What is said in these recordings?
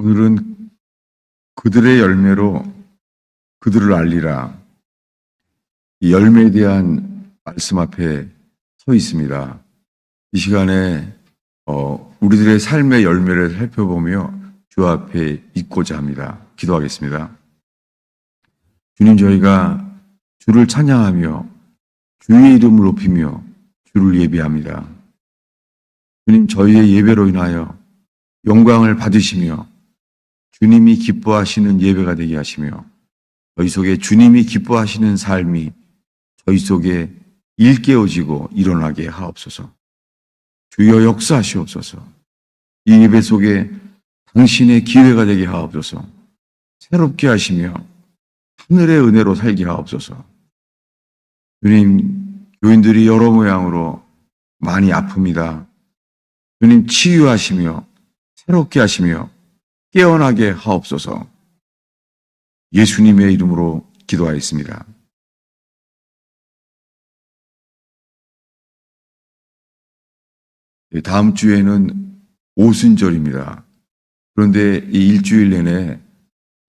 오늘은 그들의 열매로 그들을 알리라. 이 열매에 대한 말씀 앞에 서 있습니다. 이 시간에 우리들의 삶의 열매를 살펴보며 주 앞에 있고자 합니다. 기도하겠습니다. 주님, 저희가 주를 찬양하며 주의 이름을 높이며 주를 예배합니다. 주님, 저희의 예배로 인하여 영광을 받으시며 주님이 기뻐하시는 예배가 되게 하시며 저희 속에 주님이 기뻐하시는 삶이 저희 속에 일깨워지고 일어나게 하옵소서. 주여 역사하시옵소서. 이 예배 속에 당신의 기회가 되게 하옵소서. 새롭게 하시며 하늘의 은혜로 살게 하옵소서. 주님, 교인들이 여러 모양으로 많이 아픕니다. 주님, 치유하시며 새롭게 하시며 깨어나게 하옵소서. 예수님의 이름으로 기도하였습니다. 다음 주에는 오순절입니다. 그런데 이 일주일 내내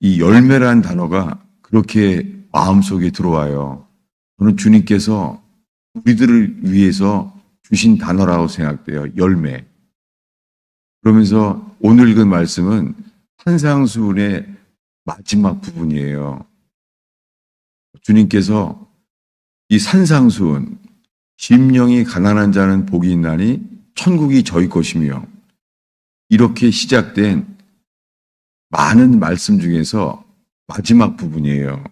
이 열매란 단어가 그렇게 마음속에 들어와요. 저는 주님께서 우리들을 위해서 주신 단어라고 생각돼요. 열매. 그러면서 오늘 읽은 말씀은 산상수훈의 마지막 부분이에요. 주님께서 이 산상수훈, 심령이 가난한 자는 복이 있나니 천국이 저희 것이며, 이렇게 시작된 많은 말씀 중에서 마지막 부분이에요.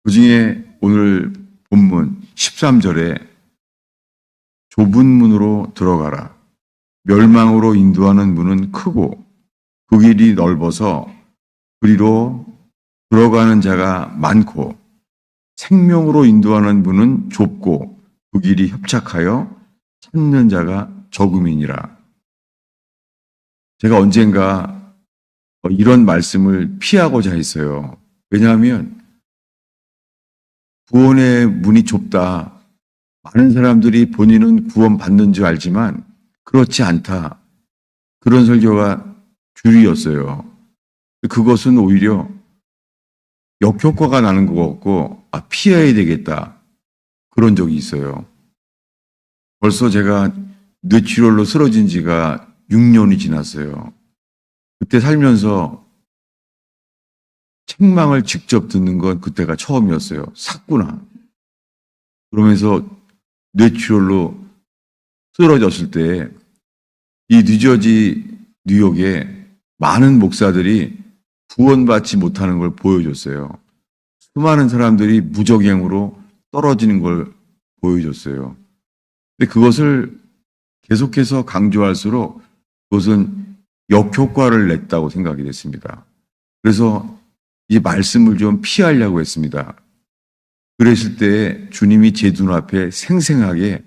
그 중에 오늘 본문 13절에 좁은 문으로 들어가라. 멸망으로 인도하는 문은 크고 그 길이 넓어서 그리로 들어가는 자가 많고 생명으로 인도하는 문은 좁고 그 길이 협착하여 찾는 자가 적음이니라. 제가 언젠가 이런 말씀을 피하고자 했어요. 왜냐하면 구원의 문이 좁다. 많은 사람들이 본인은 구원받는 줄 알지만 그렇지 않다. 그런 설교가 주류였어요. 그것은 오히려 역효과가 나는 것 같고 피해야 되겠다. 그런 적이 있어요. 벌써 제가 뇌출혈로 쓰러진 지가 6년이 지났어요. 그때 살면서 책망을 직접 듣는 건 그때가 처음이었어요. 샀구나. 그러면서 뇌출혈로 쓰러졌을 때 이 뉴저지, 뉴욕에 많은 목사들이 구원받지 못하는 걸 보여줬어요. 수많은 사람들이 무적행으로 떨어지는 걸 보여줬어요. 근데 그것을 계속해서 강조할수록 그것은 역효과를 냈다고 생각이 됐습니다. 그래서 이 말씀을 좀 피하려고 했습니다. 그랬을 때 주님이 제 눈앞에 생생하게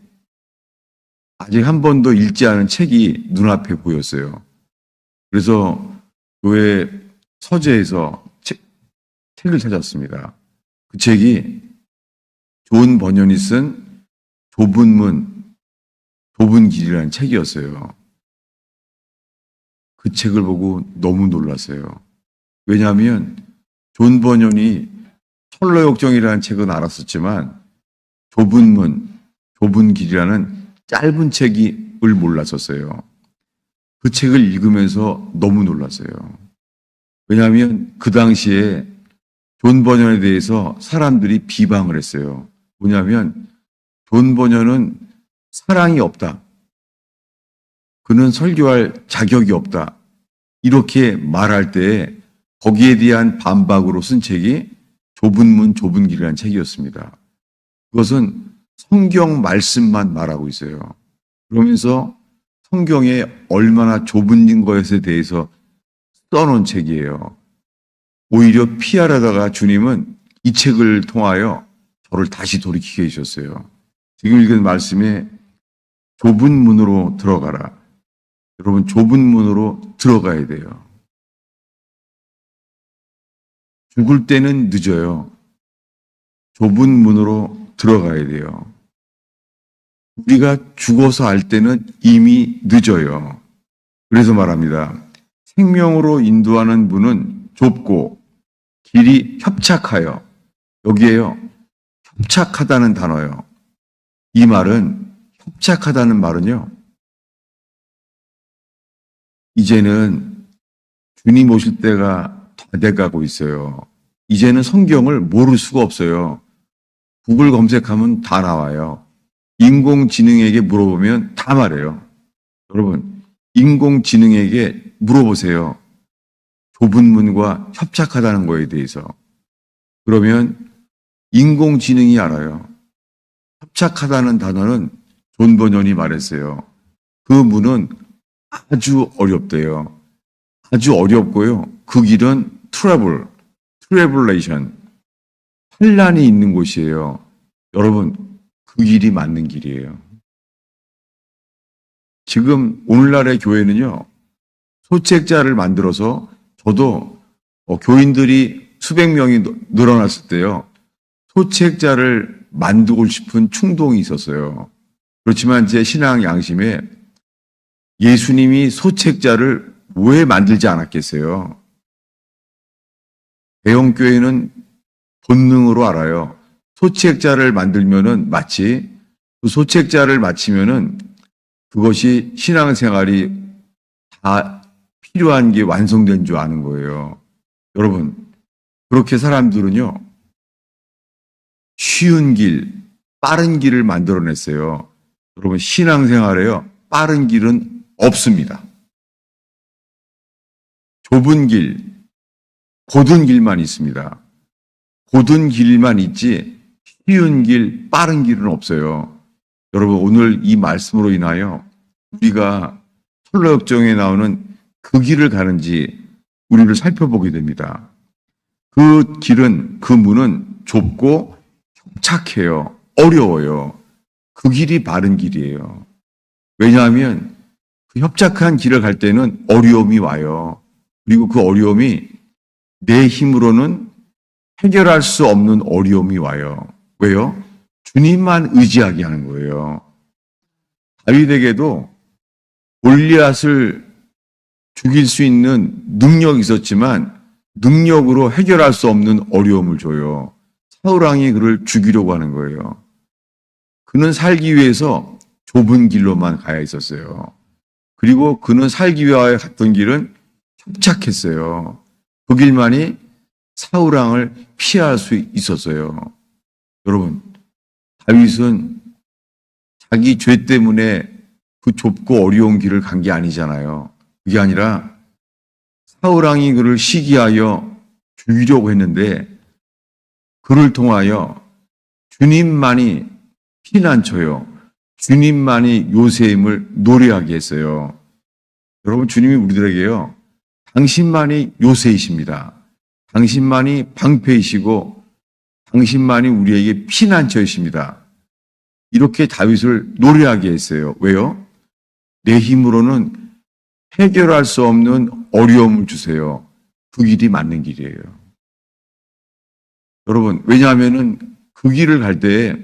아직 한 번도 읽지 않은 책이 눈앞에 보였어요. 그래서 교회 서재에서 책을 찾았습니다. 그 책이 존 버년이 쓴 좁은 문, 좁은 길이라는 책이었어요. 그 책을 보고 너무 놀랐어요. 왜냐하면 존 버년이 철로역정이라는 책은 알았었지만 좁은 문, 좁은 길이라는 짧은 책을 몰랐었어요. 그 책을 읽으면서 너무 놀랐어요. 왜냐하면 그 당시에 존 버년에 대해서 사람들이 비방을 했어요. 뭐냐면 존 버년은 사랑이 없다. 그는 설교할 자격이 없다. 이렇게 말할 때 거기에 대한 반박으로 쓴 책이 좁은 문, 좁은 길이라는 책이었습니다. 그것은 성경 말씀만 말하고 있어요. 그러면서 성경에 얼마나 좁은 것에 대해서 써놓은 책이에요. 오히려 피하려다가 주님은 이 책을 통하여 저를 다시 돌이키게 해주셨어요. 지금 읽은 말씀에 좁은 문으로 들어가라. 여러분, 좁은 문으로 들어가야 돼요. 죽을 때는 늦어요. 좁은 문으로 들어가야 돼요. 우리가 죽어서 알 때는 이미 늦어요. 그래서 말합니다. 생명으로 인도하는 문은 좁고 길이 협착하여, 여기에요. 협착하다는 단어요. 이 말은, 협착하다는 말은요, 이제는 주님 오실 때가 다 돼가고 있어요. 이제는 성경을 모를 수가 없어요. 구글 검색하면 다 나와요. 인공지능에게 물어보면 다 말해요. 여러분, 인공지능에게 물어보세요. 좁은 문과 협착하다는 거에 대해서. 그러면 인공지능이 알아요. 협착하다는 단어는 존 버년이 말했어요. 그 문은 아주 어렵대요. 아주 어렵고요. 그 길은 트래블레이션, 환란이 있는 곳이에요. 여러분, 그 길이 맞는 길이에요. 지금 오늘날의 교회는요, 소책자를 만들어서 저도 교인들이 수백 명이 늘어났을 때요, 소책자를 만들고 싶은 충동이 있었어요. 그렇지만 제 신앙 양심에 예수님이 소책자를 왜 만들지 않았겠어요? 대형교회는 본능으로 알아요. 소책자를 만들면은 마치 그 소책자를 마치면은 그것이 신앙생활이 다 필요한 게 완성된 줄 아는 거예요. 여러분, 그렇게 사람들은요, 쉬운 길, 빠른 길을 만들어냈어요. 여러분, 신앙생활에요, 빠른 길은 없습니다. 좁은 길, 곧은 길만 있습니다. 곧은 길만 있지 쉬운 길, 빠른 길은 없어요. 여러분, 오늘 이 말씀으로 인하여 우리가 철로역정에 나오는 그 길을 가는지 우리를 살펴보게 됩니다. 그 길은, 그 문은 좁고 협착해요. 어려워요. 그 길이 바른 길이에요. 왜냐하면 그 협착한 길을 갈 때는 어려움이 와요. 그리고 그 어려움이 내 힘으로는 해결할 수 없는 어려움이 와요. 왜요? 주님만 의지하게 하는 거예요. 다윗에게도 골리앗을 죽일 수 있는 능력이 있었지만 능력으로 해결할 수 없는 어려움을 줘요. 사울왕이 그를 죽이려고 하는 거예요. 그는 살기 위해서 좁은 길로만 가야 했었어요. 그리고 그는 살기 위하여 갔던 길은 협착했어요. 그 길만이 사울왕을 피할 수 있었어요. 여러분, 다윗은 자기 죄 때문에 그 좁고 어려운 길을 간 게 아니잖아요. 그게 아니라 사울왕이 그를 시기하여 죽이려고 했는데 그를 통하여 주님만이 피난처요. 주님만이 요새임을 노래하게 했어요. 여러분, 주님이 우리들에게요, 당신만이 요새이십니다. 당신만이 방패이시고 당신만이 우리에게 피난처이십니다. 이렇게 다윗을 노래하게 했어요. 왜요? 내 힘으로는 해결할 수 없는 어려움을 주세요. 그 길이 맞는 길이에요. 여러분, 왜냐하면은 그 길을 갈 때에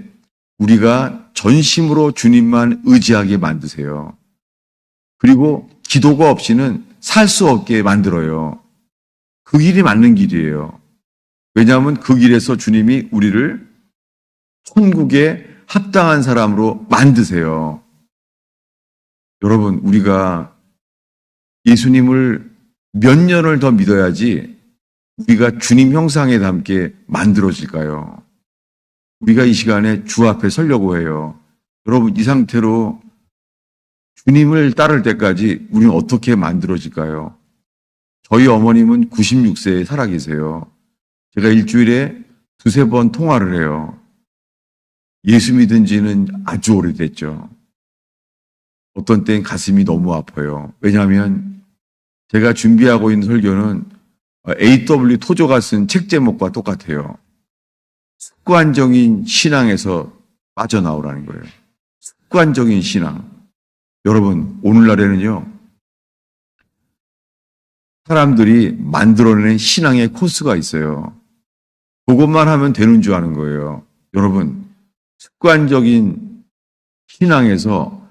우리가 전심으로 주님만 의지하게 만드세요. 그리고 기도가 없이는 살 수 없게 만들어요. 그 길이 맞는 길이에요. 왜냐하면 그 길에서 주님이 우리를 천국에 합당한 사람으로 만드세요. 여러분, 우리가 예수님을 몇 년을 더 믿어야지 우리가 주님 형상에 담게 만들어질까요? 우리가 이 시간에 주 앞에 서려고 해요. 여러분, 이 상태로 주님을 따를 때까지 우리는 어떻게 만들어질까요? 저희 어머님은 96세에 살아계세요. 제가 일주일에 두세 번 통화를 해요. 예수 믿은 지는 아주 오래됐죠. 어떤 때는 가슴이 너무 아파요. 왜냐하면 제가 준비하고 있는 설교는 A.W. 토조가 쓴 책 제목과 똑같아요. 습관적인 신앙에서 빠져나오라는 거예요. 습관적인 신앙. 여러분, 오늘날에는요, 사람들이 만들어낸 신앙의 코스가 있어요. 그것만 하면 되는 줄 아는 거예요. 여러분, 습관적인 신앙에서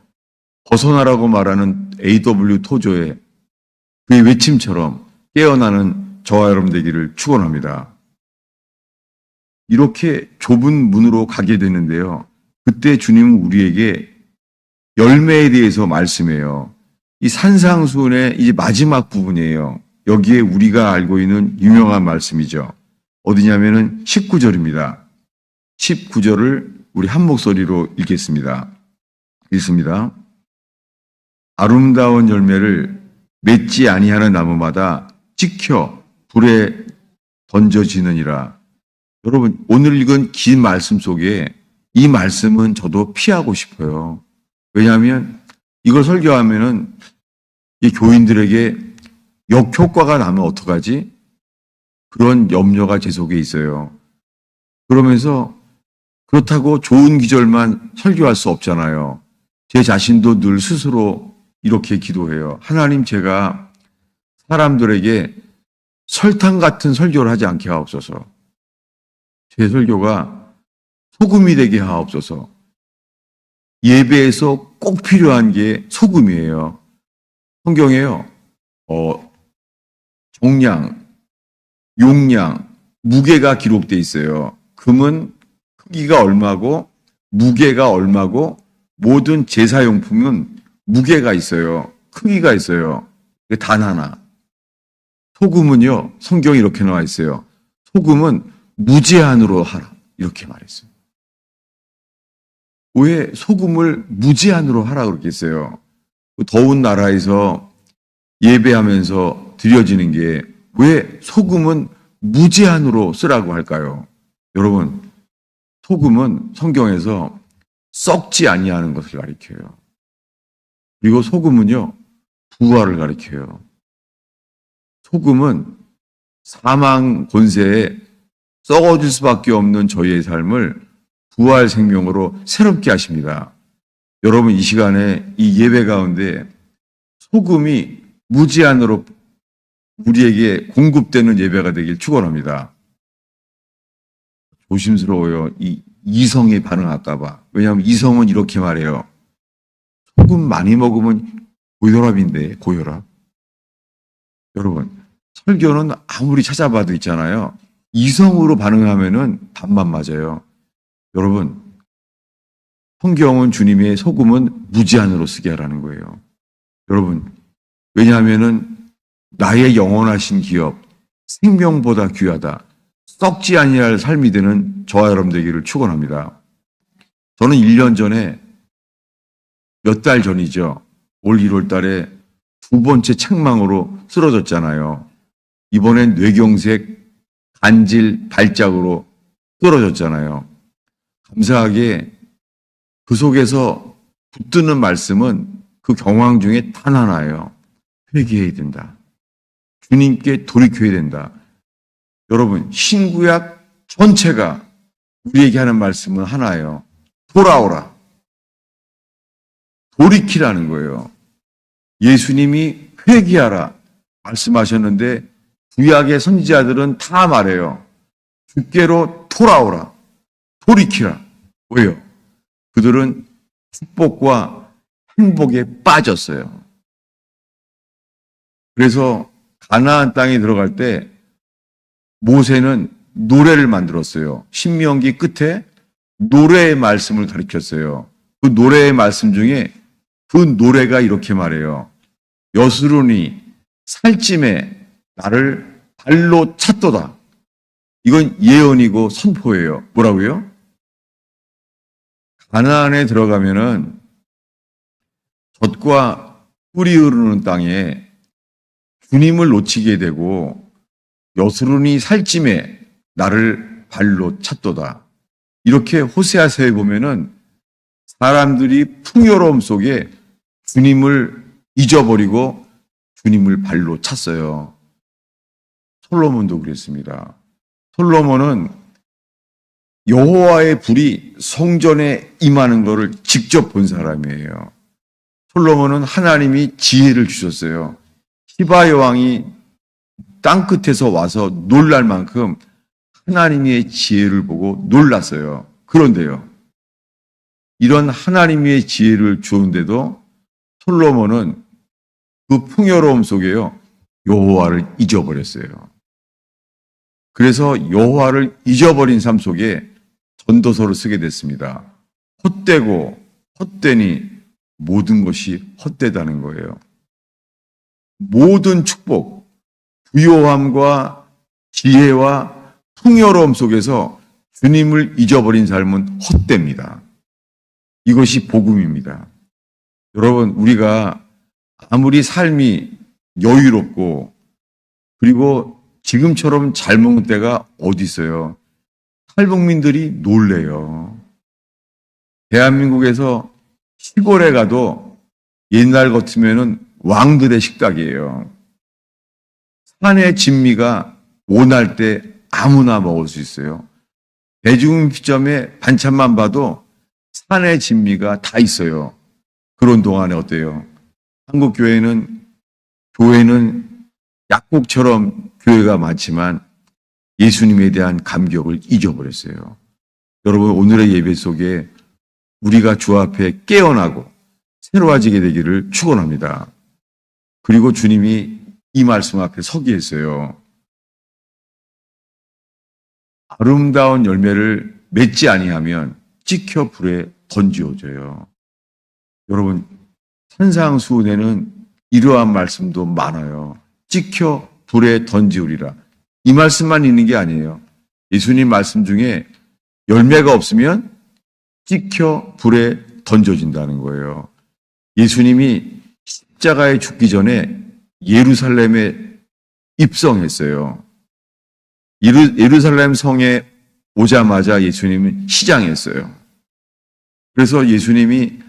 벗어나라고 말하는 A.W. 토조의 그의 외침처럼 깨어나는 저와 여러분 되기를 축원합니다. 이렇게 좁은 문으로 가게 되는데요. 그때 주님은 우리에게 열매에 대해서 말씀해요. 이 산상수훈의 이제 마지막 부분이에요. 여기에 우리가 알고 있는 유명한 말씀이죠. 어디냐면은 19절입니다. 19절을 우리 한 목소리로 읽겠습니다. 읽습니다. 아름다운 열매를 맺지 아니하는 나무마다 찍혀 불에 던져지느니라. 여러분, 오늘 읽은 긴 말씀 속에 이 말씀은 저도 피하고 싶어요. 왜냐하면 이걸 설교하면은 이 교인들에게 역효과가 나면 어떡하지? 그런 염려가 제 속에 있어요. 그러면서 그렇다고 좋은 기절만 설교할 수 없잖아요. 제 자신도 늘 스스로 이렇게 기도해요. 하나님, 제가 사람들에게 설탕 같은 설교를 하지 않게 하옵소서. 제 설교가 소금이 되게 하옵소서. 예배에서 꼭 필요한 게 소금이에요. 성경에요. 정량, 용량, 무게가 기록되어 있어요. 금은 크기가 얼마고 무게가 얼마고 모든 제사용품은 무게가 있어요. 크기가 있어요. 단 하나. 소금은요. 성경에 이렇게 나와 있어요. 소금은 무제한으로 하라. 이렇게 말했어요. 왜 소금을 무제한으로 하라 그렇게 했어요? 더운 나라에서 예배하면서 드려지는 게 왜 소금은 무제한으로 쓰라고 할까요? 여러분, 소금은 성경에서 썩지 아니하는 것을 가리켜요. 그리고 소금은요, 부활을 가리켜요. 소금은 사망 권세에 썩어질 수밖에 없는 저희의 삶을 부활 생명으로 새롭게 하십니다. 여러분, 이 시간에 이 예배 가운데 소금이 무제한으로 우리에게 공급되는 예배가 되길 축원합니다. 조심스러워요. 이 이성에 반응할까 봐. 왜냐하면 이성은 이렇게 말해요. 소금 많이 먹으면 고혈압인데, 고혈압. 여러분, 설교는 아무리 찾아봐도 있잖아요. 이성으로 반응하면은 반만 맞아요. 여러분, 성경은 주님의 소금은 무제한으로 쓰게 하라는 거예요. 여러분, 왜냐하면은 나의 영원하신 기업, 생명보다 귀하다. 썩지 아니할 삶이 되는 저와 여러분 되기를 축원합니다. 저는 1년 전에 몇 달 전이죠. 올 1월 달에 두 번째 책망으로 쓰러졌잖아요. 이번엔 뇌경색 간질 발작으로 쓰러졌잖아요. 감사하게 그 속에서 붙드는 말씀은 그 경황 중에 단 하나예요. 회개해야 된다. 주님께 돌이켜야 된다. 여러분, 신구약 전체가 우리에게 하는 말씀은 하나예요. 돌아오라. 돌이키라는 거예요. 예수님이 회개하라 말씀하셨는데 구약의 선지자들은 다 말해요. 주께로 돌아오라. 돌이키라. 왜요? 그들은 축복과 행복에 빠졌어요. 그래서 가나안 땅에 들어갈 때 모세는 노래를 만들었어요. 신명기 끝에 노래의 말씀을 가르쳤어요. 그 노래의 말씀 중에 그 노래가 이렇게 말해요. 여스르니 살찜에 나를 발로 찼도다. 이건 예언이고 선포예요. 뭐라고요? 가나안에 들어가면은 젖과 꿀이 흐르는 땅에 주님을 놓치게 되고 여스르니 살찜에 나를 발로 찼도다. 이렇게 호세아서에 보면은 사람들이 풍요로움 속에 주님을 잊어버리고 주님을 발로 찼어요. 솔로몬도 그랬습니다. 솔로몬은 여호와의 불이 성전에 임하는 것을 직접 본 사람이에요. 솔로몬은 하나님이 지혜를 주셨어요. 시바 여왕이 땅끝에서 와서 놀랄 만큼 하나님의 지혜를 보고 놀랐어요. 그런데요, 이런 하나님의 지혜를 주었는데도 솔로몬은 그 풍요로움 속에요, 여호와를 잊어버렸어요. 그래서 여호와를 잊어버린 삶 속에 전도서를 쓰게 됐습니다. 헛되고 헛되니 모든 것이 헛되다는 거예요. 모든 축복, 부요함과 지혜와 풍요로움 속에서 주님을 잊어버린 삶은 헛됩니다. 이것이 복음입니다. 여러분, 우리가 아무리 삶이 여유롭고 그리고 지금처럼 잘 먹는 때가 어디 있어요? 탈북민들이 놀래요. 대한민국에서 시골에 가도 옛날 같으면은 왕들의 식탁이에요. 산의 진미가 온할 때 아무나 먹을 수 있어요. 대중음식점에 반찬만 봐도 산의 진미가 다 있어요. 그런 동안에 어때요? 한국 교회는 약국처럼 교회가 많지만 예수님에 대한 감격을 잊어버렸어요. 여러분, 오늘의 예배 속에 우리가 주 앞에 깨어나고 새로워지게 되기를 축원합니다. 그리고 주님이 이 말씀 앞에 서게 했어요. 아름다운 열매를 맺지 아니하면 찍혀 불에 던지어져요. 여러분, 산상수훈에는 이러한 말씀도 많아요. 찍혀 불에 던지우리라. 이 말씀만 있는 게 아니에요. 예수님 말씀 중에 열매가 없으면 찍혀 불에 던져진다는 거예요. 예수님이 십자가에 죽기 전에 예루살렘에 입성했어요. 예루살렘 성에 오자마자 예수님은 시장했어요. 그래서 예수님이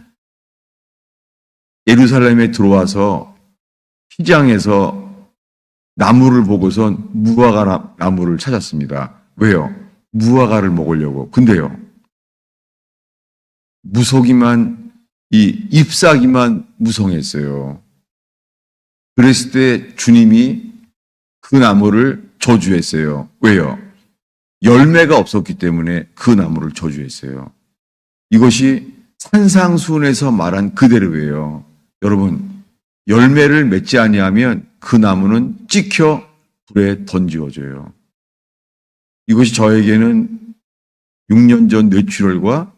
예루살렘에 들어와서 시장에서 나무를 보고선 무화과 나무를 찾았습니다. 왜요? 무화과를 먹으려고. 근데요, 잎사귀만 무성했어요. 그랬을 때 주님이 그 나무를 저주했어요. 왜요? 열매가 없었기 때문에 그 나무를 저주했어요. 이것이 산상수훈에서 말한 그대로예요. 여러분, 열매를 맺지 아니하면 그 나무는 찍혀 불에 던지어져요. 이것이 저에게는 6년 전 뇌출혈과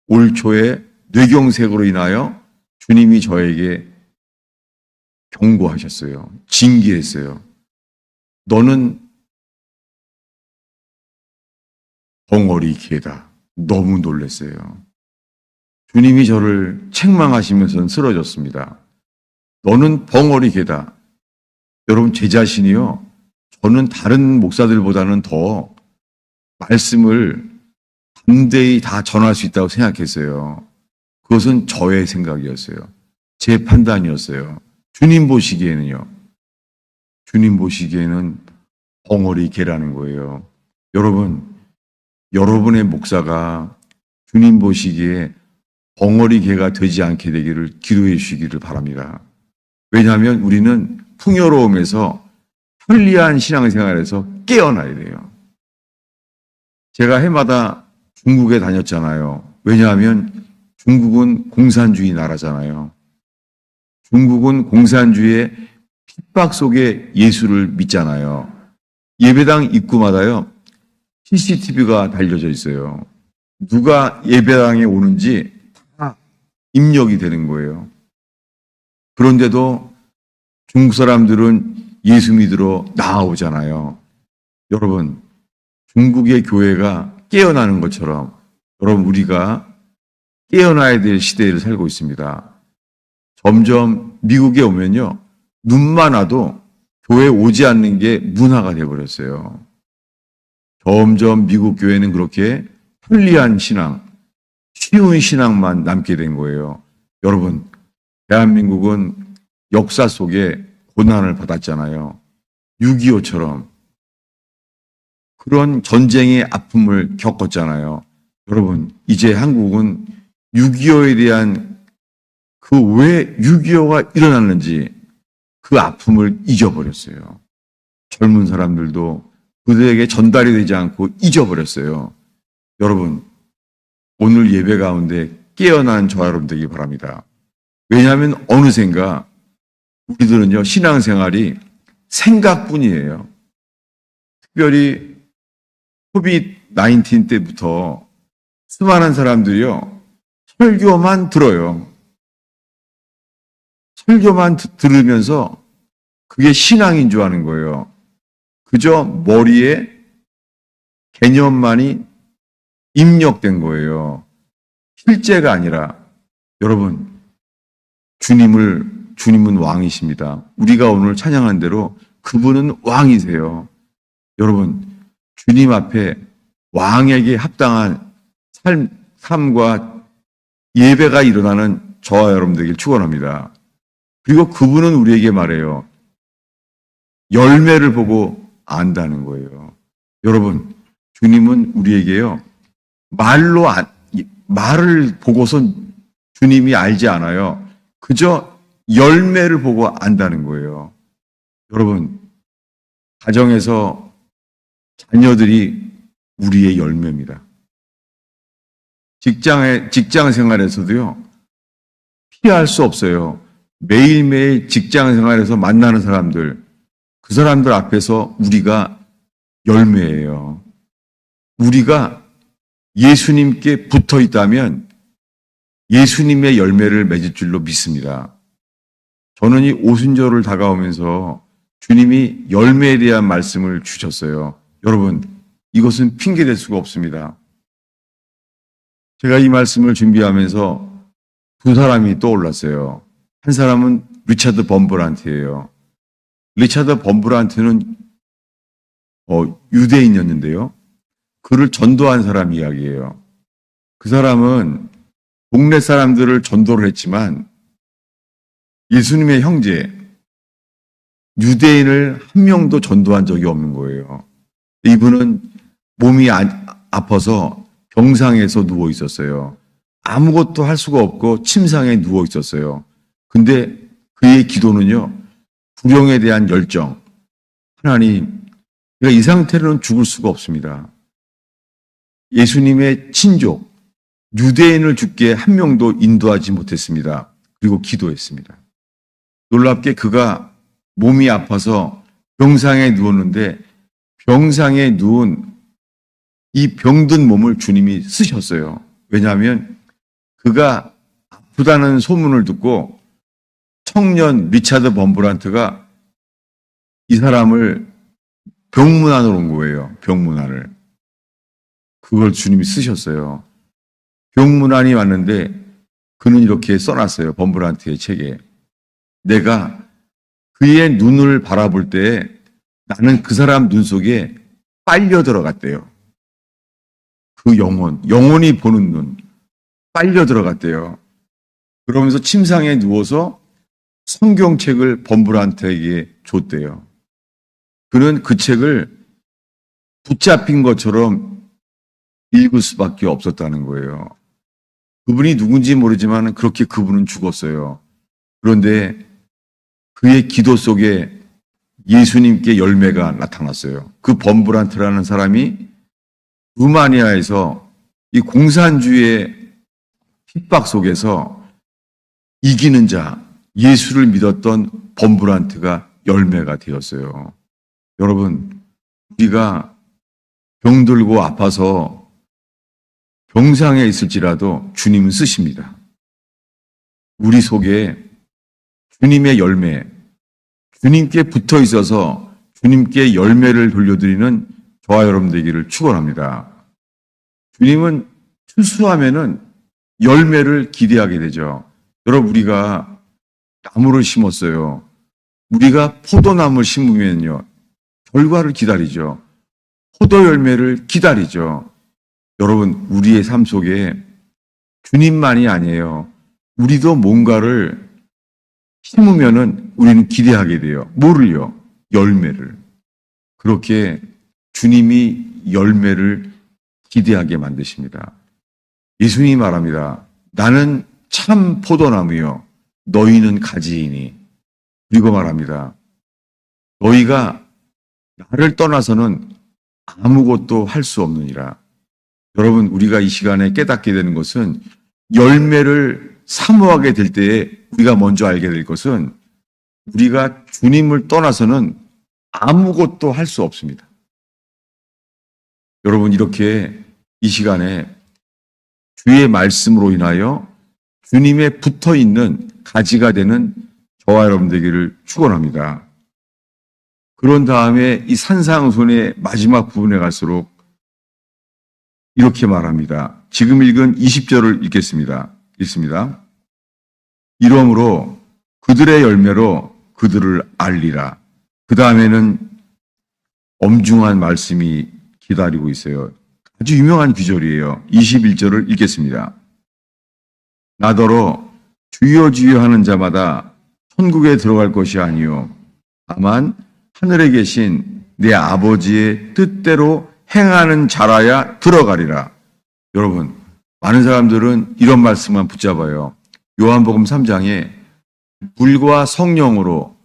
올 초에 뇌경색으로 인하여 주님이 저에게 경고하셨어요. 징계했어요. 너는 벙어리 개다. 너무 놀랐어요. 주님이 저를 책망하시면서 쓰러졌습니다. 너는 벙어리 개다. 여러분, 제 자신이요, 저는 다른 목사들보다는 더 말씀을 담대히 다 전할 수 있다고 생각했어요. 그것은 저의 생각이었어요. 제 판단이었어요. 주님 보시기에는요, 주님 보시기에는 벙어리 개라는 거예요. 여러분, 여러분의 목사가 주님 보시기에 벙어리 개가 되지 않게 되기를 기도해 주시기를 바랍니다. 왜냐하면 우리는 풍요로움에서 편리한 신앙생활에서 깨어나야 돼요. 제가 해마다 중국에 다녔잖아요. 왜냐하면 중국은 공산주의 나라잖아요. 중국은 공산주의의 핍박 속에 예수를 믿잖아요. 예배당 입구마다요, CCTV가 달려져 있어요. 누가 예배당에 오는지 다 입력이 되는 거예요. 그런데도 중국 사람들은 예수 믿으러 나아오잖아요. 여러분, 중국의 교회가 깨어나는 것처럼 여러분, 우리가 깨어나야 될 시대를 살고 있습니다. 점점 미국에 오면요, 눈만 와도 교회 오지 않는 게 문화가 되어버렸어요. 점점 미국 교회는 그렇게 편리한 신앙, 쉬운 신앙만 남게 된 거예요. 여러분, 대한민국은 역사 속에 고난을 받았잖아요. 6.25처럼 그런 전쟁의 아픔을 겪었잖아요. 여러분, 이제 한국은 6.25에 대한 그 왜 6.25가 일어났는지 그 아픔을 잊어버렸어요. 젊은 사람들도 그들에게 전달이 되지 않고 잊어버렸어요. 여러분, 오늘 예배 가운데 깨어난 저와 여러분 되기 바랍니다. 왜냐하면 어느샌가 우리들은요, 신앙생활이 생각뿐이에요. 특별히 코비드-19 때부터 수많은 사람들이요, 설교만 들어요. 설교만 들으면서 그게 신앙인 줄 아는 거예요. 그저 머리에 개념만이 입력된 거예요. 실제가 아니라. 여러분, 주님은 왕이십니다. 우리가 오늘 찬양한 대로 그분은 왕이세요. 여러분, 주님 앞에 왕에게 합당한 삶과 예배가 일어나는 저와 여러분 되길 축원합니다. 그리고 그분은 우리에게 말해요. 열매를 보고 안다는 거예요. 여러분, 주님은 우리에게요, 말을 보고서 주님이 알지 않아요. 그저 열매를 보고 안다는 거예요. 여러분, 가정에서 자녀들이 우리의 열매입니다. 직장 생활에서도요, 피할 수 없어요. 매일매일 직장 생활에서 만나는 사람들, 그 사람들 앞에서 우리가 열매예요. 우리가 예수님께 붙어 있다면 예수님의 열매를 맺을 줄로 믿습니다. 저는 이 오순절을 다가오면서 주님이 열매에 대한 말씀을 주셨어요. 여러분, 이것은 핑계될 수가 없습니다. 제가 이 말씀을 준비하면서 두 사람이 떠올랐어요. 한 사람은 리차드 범브란트예요. 리차드 범브란트는 유대인이었는데요. 그를 전도한 사람 이야기예요. 그 사람은 동네 사람들을 전도를 했지만 예수님의 형제, 유대인을 한 명도 전도한 적이 없는 거예요. 이분은 몸이 아파서 병상에서 누워 있었어요. 아무것도 할 수가 없고 침상에 누워 있었어요. 근데 그의 기도는요, 불령에 대한 열정. 하나님, 내가 이 상태로는 죽을 수가 없습니다. 예수님의 친족, 유대인을 죽게 한 명도 인도하지 못했습니다. 그리고 기도했습니다. 놀랍게 그가 몸이 아파서 병상에 누웠는데 병상에 누운 이 병든 몸을 주님이 쓰셨어요. 왜냐하면 그가 아프다는 소문을 듣고 청년 리차드 범브란트가 이 사람을 병문안으로 온 거예요. 병문안을. 그걸 주님이 쓰셨어요. 병문안이 왔는데 그는 이렇게 써놨어요. 범브란트의 책에. 내가 그의 눈을 바라볼 때 나는 그 사람 눈 속에 빨려 들어갔대요. 그 영혼이 보는 눈, 빨려 들어갔대요. 그러면서 침상에 누워서 성경책을 범브란트에게 줬대요. 그는 그 책을 붙잡힌 것처럼 읽을 수밖에 없었다는 거예요. 그분이 누군지 모르지만 그렇게 그분은 죽었어요. 그런데 그의 기도 속에 예수님께 열매가 나타났어요. 그 범브란트라는 사람이 루마니아에서 이 공산주의의 핍박 속에서 이기는 자, 예수를 믿었던 범브란트가 열매가 되었어요. 여러분, 우리가 병들고 아파서 병상에 있을지라도 주님은 쓰십니다. 우리 속에 주님의 열매, 주님께 붙어 있어서 주님께 열매를 돌려드리는 저와 여러분 되기를 축원합니다. 주님은 추수하면은 열매를 기대하게 되죠. 여러분, 우리가 나무를 심었어요. 우리가 포도나무를 심으면요, 결과를 기다리죠. 포도 열매를 기다리죠. 여러분, 우리의 삶 속에 주님만이 아니에요. 우리도 뭔가를 심으면은 우리는 기대하게 돼요. 뭐를요? 열매를. 그렇게 주님이 열매를 기대하게 만드십니다. 예수님이 말합니다. 나는 참 포도나무요, 너희는 가지이니. 그리고 말합니다. 너희가 나를 떠나서는 아무것도 할 수 없느니라. 여러분, 우리가 이 시간에 깨닫게 되는 것은 열매를 사모하게 될 때에 우리가 먼저 알게 될 것은 우리가 주님을 떠나서는 아무것도 할 수 없습니다. 여러분, 이렇게 이 시간에 주의 말씀으로 인하여 주님에 붙어 있는 가지가 되는 저와 여러분 되기를 축원합니다. 그런 다음에 이 산상순의 마지막 부분에 갈수록 이렇게 말합니다. 지금 읽은 20절을 읽습니다. 이러므로 그들의 열매로 그들을 알리라. 그 다음에는 엄중한 말씀이 기다리고 있어요. 아주 유명한 구절이에요. 21절을 읽겠습니다. 나더러 주여 주여 하는 자마다 천국에 들어갈 것이 아니요 다만 하늘에 계신 내 아버지의 뜻대로 행하는 자라야 들어가리라. 여러분, 많은 사람들은 이런 말씀만 붙잡아요. 요한복음 3장에 물과 성령으로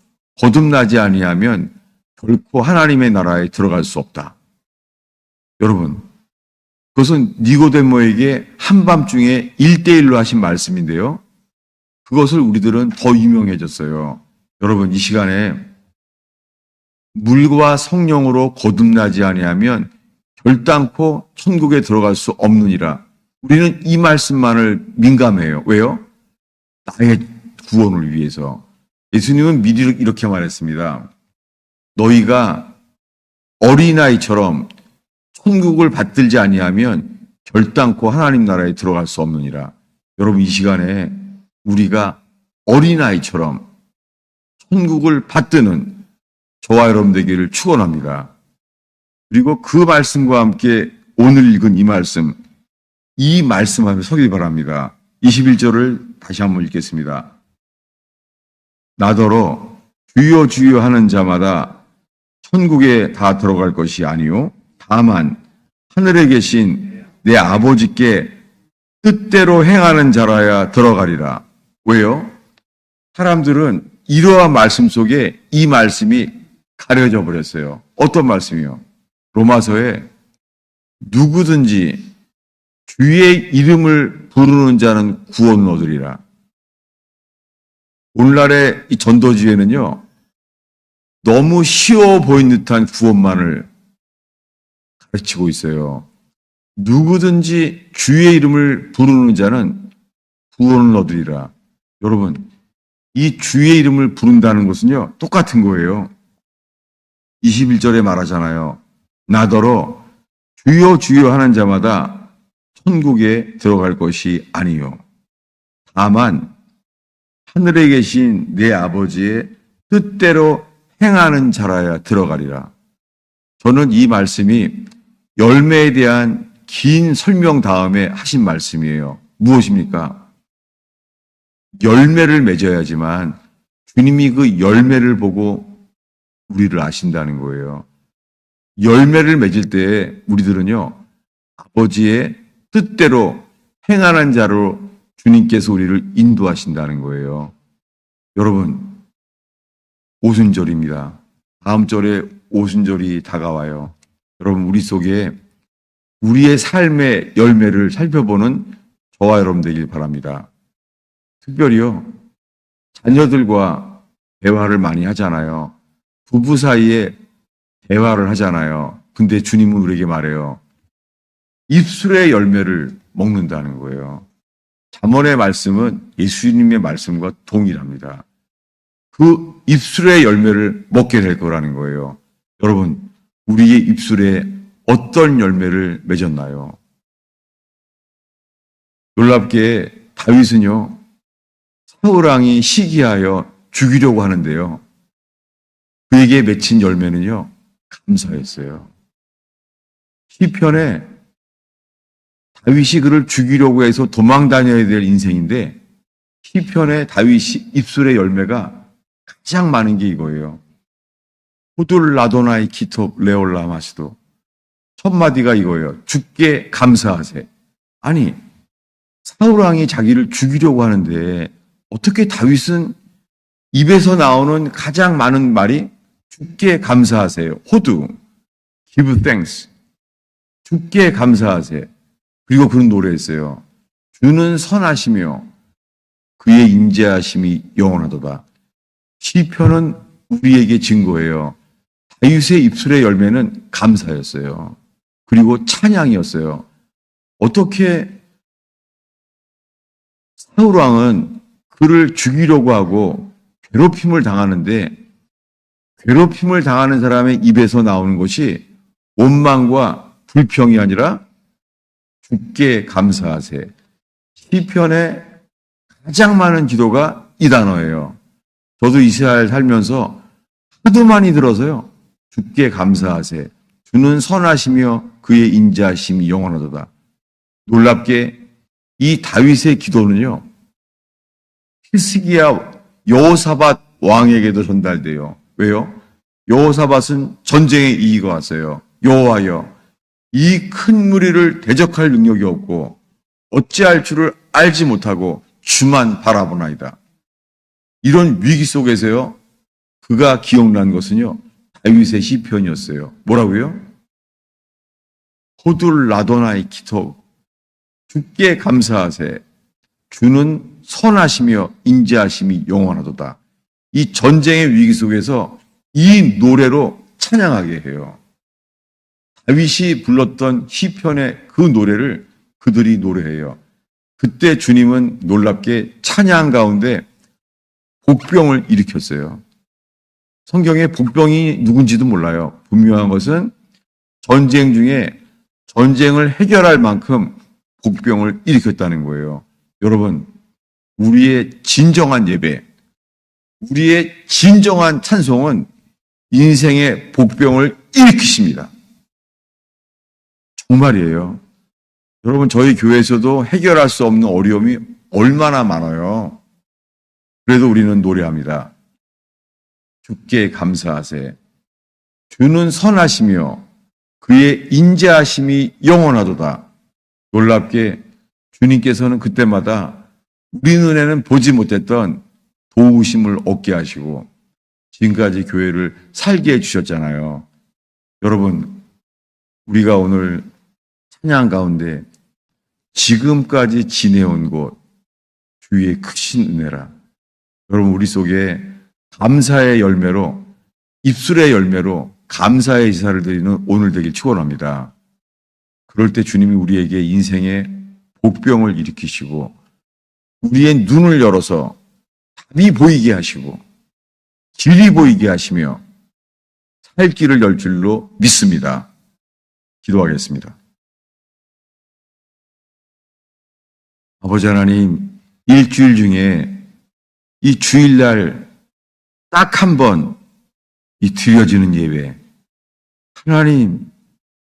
거듭나지 아니하면 결코 하나님의 나라에 들어갈 수 없다. 여러분, 그것은 니고데모에게 한밤중에 1대1로 하신 말씀인데요. 그것을 우리들은 더 유명해졌어요. 여러분, 이 시간에 물과 성령으로 거듭나지 아니하면 결단코 천국에 들어갈 수 없느니라. 우리는 이 말씀만을 민감해요. 왜요? 나의 구원을 위해서. 예수님은 미리 이렇게 말했습니다. 너희가 어린아이처럼 천국을 받들지 아니하면 결단코 하나님 나라에 들어갈 수 없느니라. 여러분, 이 시간에 우리가 어린아이처럼 천국을 받드는 저와 여러분 되기를 축원합니다. 그리고 그 말씀과 함께 오늘 읽은 이 말씀 앞에 서기 바랍니다. 21절을 다시 한번 읽겠습니다. 나더러 주여 주여 하는 자마다 천국에 다 들어갈 것이 아니요 다만 하늘에 계신 내 아버지께 뜻대로 행하는 자라야 들어가리라. 왜요? 사람들은 이러한 말씀 속에 이 말씀이 가려져 버렸어요. 어떤 말씀이요? 로마서에 누구든지 주의 이름을 부르는 자는 구원을 얻으리라. 오늘날의 이 전도지회는요, 너무 쉬워 보이는 듯한 구원만을 가르치고 있어요. 누구든지 주의 이름을 부르는 자는 구원을 얻으리라. 여러분, 이 주의 이름을 부른다는 것은요, 똑같은 거예요. 21절에 말하잖아요. 나더러 주여 주여 하는 자마다 천국에 들어갈 것이 아니요 다만 하늘에 계신 내 아버지의 뜻대로 행하는 자라야 들어가리라. 저는 이 말씀이 열매에 대한 긴 설명 다음에 하신 말씀이에요. 무엇입니까? 열매를 맺어야지만 주님이 그 열매를 보고 우리를 아신다는 거예요. 열매를 맺을 때 우리들은요, 아버지의 뜻대로 행하는 자로 주님께서 우리를 인도하신다는 거예요. 여러분, 오순절입니다. 다음 절에 오순절이 다가와요. 여러분, 우리 속에 우리의 삶의 열매를 살펴보는 저와 여러분 되길 바랍니다. 특별히요, 자녀들과 대화를 많이 하잖아요. 부부 사이에 대화를 하잖아요. 근데 주님은 우리에게 말해요. 입술의 열매를 먹는다는 거예요. 잠언의 말씀은 예수님의 말씀과 동일합니다. 그 입술의 열매를 먹게 될 거라는 거예요. 여러분, 우리의 입술에 어떤 열매를 맺었나요? 놀랍게 다윗은요, 사울왕이 시기하여 죽이려고 하는데요, 그에게 맺힌 열매는요, 감사했어요. 시편에 다윗이 그를 죽이려고 해서 도망 다녀야 될 인생인데 시편에 다윗이 입술의 열매가 가장 많은 게 이거예요. 호둘 라도나이 키톱 레올라 마시도. 첫 마디가 이거예요. 주께 감사하세. 아니, 사울왕이 자기를 죽이려고 하는데 어떻게 다윗은 입에서 나오는 가장 많은 말이 주께 감사하세요. 호두, give thanks. 주께 감사하세요. 그리고 그런 노래했어요. 주는 선하시며 그의 인자하심이 영원하도다. 시편은 우리에게 증거해요. 다윗의 입술의 열매는 감사였어요. 그리고 찬양이었어요. 어떻게 사울 왕은 그를 죽이려고 하고 괴롭힘을 당하는데, 괴롭힘을 당하는 사람의 입에서 나오는 것이 원망과 불평이 아니라 주께 감사하세. 시편에 가장 많은 기도가 이 단어예요. 저도 이스라엘 살면서 하도 많이 들어서요. 주께 감사하세. 주는 선하시며 그의 인자하심이 영원하도다. 놀랍게 이 다윗의 기도는요, 히스기야 여호사밧 왕에게도 전달돼요. 왜요? 여호사밧은 전쟁에 이기고 왔어요. 여호와여, 이 큰 무리를 대적할 능력이 없고 어찌할 줄을 알지 못하고 주만 바라보나이다. 이런 위기 속에서요, 그가 기억난 것은요, 다윗의 시편이었어요. 뭐라고요? 호둘 라도나이 키토. 주께 감사하세. 주는 선하시며 인자하심이 영원하도다. 이 전쟁의 위기 속에서 이 노래로 찬양하게 해요. 다윗이 불렀던 시편의 그 노래를 그들이 노래해요. 그때 주님은 놀랍게 찬양 가운데 복병을 일으켰어요. 성경에 복병이 누군지도 몰라요. 분명한 것은 전쟁 중에 전쟁을 해결할 만큼 복병을 일으켰다는 거예요. 여러분, 우리의 진정한 예배, 우리의 진정한 찬송은 인생의 복병을 일으키십니다. 정말이에요. 여러분, 저희 교회에서도 해결할 수 없는 어려움이 얼마나 많아요. 그래도 우리는 노래합니다. 주께 감사하세. 주는 선하시며 그의 인자하심이 영원하도다. 놀랍게 주님께서는 그때마다 우리 눈에는 보지 못했던 도우심을 얻게 하시고 지금까지 교회를 살게 해주셨잖아요. 여러분, 우리가 오늘 찬양 가운데 지금까지 지내온 곳 주의 크신 은혜라. 여러분, 우리 속에 감사의 열매로, 입술의 열매로 감사의 제사를 드리는 오늘 되길 축원합니다. 그럴 때 주님이 우리에게 인생의 복병을 일으키시고 우리의 눈을 열어서 답이 보이게 하시고 길이 보이게 하시며 살 길을 열 줄로 믿습니다. 기도하겠습니다. 아버지 하나님, 일주일 중에 이 주일날 딱 한 번 이 드려지는 예배, 하나님,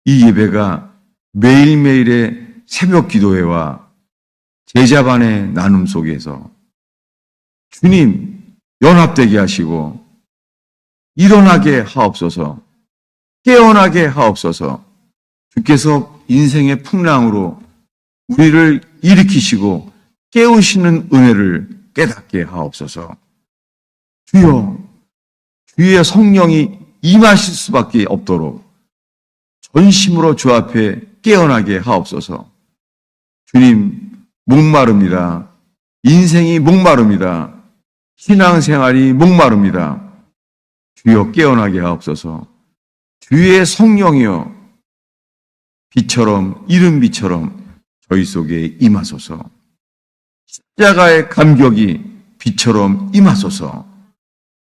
이 예배가 매일매일의 새벽 기도회와 제자반의 나눔 속에서 주님 연합되게 하시고 일어나게 하옵소서, 깨어나게 하옵소서. 주께서 인생의 풍랑으로 우리를 일으키시고 깨우시는 은혜를 깨닫게 하옵소서. 주여, 주의 성령이 임하실 수밖에 없도록 전심으로 주 앞에 깨어나게 하옵소서. 주님, 목마릅니다. 인생이 목마릅니다. 신앙생활이 목마릅니다. 주여 깨어나게 하옵소서. 주의 성령이여 비처럼, 이른 비처럼 저희 속에 임하소서. 십자가의 감격이 비처럼 임하소서.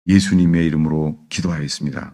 예수님의 이름으로 기도하였습니다.